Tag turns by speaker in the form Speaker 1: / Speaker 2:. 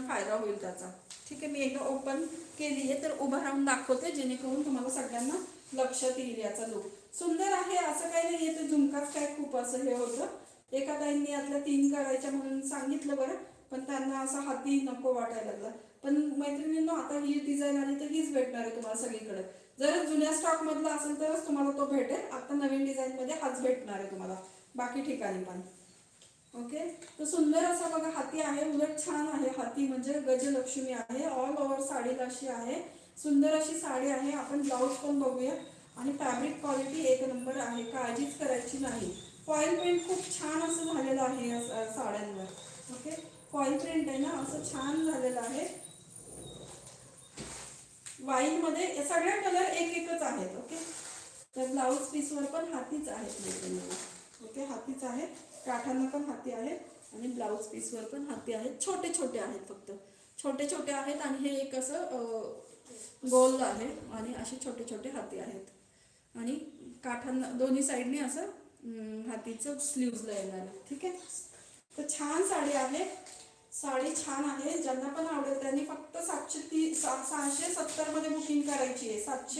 Speaker 1: फायदा होईल त्याचा. ठीक आहे, मी एकदा ओपन केली आहे तर उभं राहून दाखवते जेणेकरून तुम्हाला सगळ्यांना लक्षात येईल याचा लुक. सुंदर आहे, असं काही नाही आहे ते झुमकाच काय खूप असं हे होतं. एका ताईंनी यातल्या 3 करायच्या म्हणून सांगितलं बरं, पण त्यांना असं हाती नको वाटायला लागला. पण मैत्रिणींनो, आता ही डिझाईन आली तर हीच भेटणार आहे तुम्हाला सगळीकडे. जर जुन्या स्टॉक मधला असेल तरच तुम्हाला तो भेटेल. आता नवीन डिझाईन मध्ये हाच भेटणार आहे तुम्हाला बाकी ठिकाणी पण. ओके, तर सुंदर असा बघा हाती आहे, उलट छान आहे हाती, म्हणजे गजलक्ष्मी आहे. ऑल ओव्हर साडीला अशी आहे, सुंदर अशी साडी आहे. आपण ब्लाऊज पण बघूया. आणि फॅब्रिक क्वालिटी एक नंबर आहे, काळजीच करायची नाही. फॉईल प्रिंट खूप छान असं झालेलं आहे या साड्यांवर. ओके, फॉईल प्रिंट आहे ना, असं छान झालेलं आहे. वाईन मध्ये सगळ्या कलर एक एकच आहेत. ओके, तर ब्लाऊज पीसवर पण हातीच आहेत. ओके, हातीच आहे, काठांना पण हाती आहे आणि ब्लाऊज पीसवर पण हाती आहेत. छोटे छोटे आहेत, फक्त छोटे छोटे आहेत. आणि हे एक असं गोल आहे आणि असे छोटे छोटे हाती आहेत. आणि काठांना दोन्ही साईडने असं हातीचं स्लीव्जला येणार आहे. ठीक आहे, तर छान साडी आहे. साडी छान आहे, ज्यांना पण आवडेल त्यांनी फक्त 670 मध्ये बुकिंग करायची आहे. 700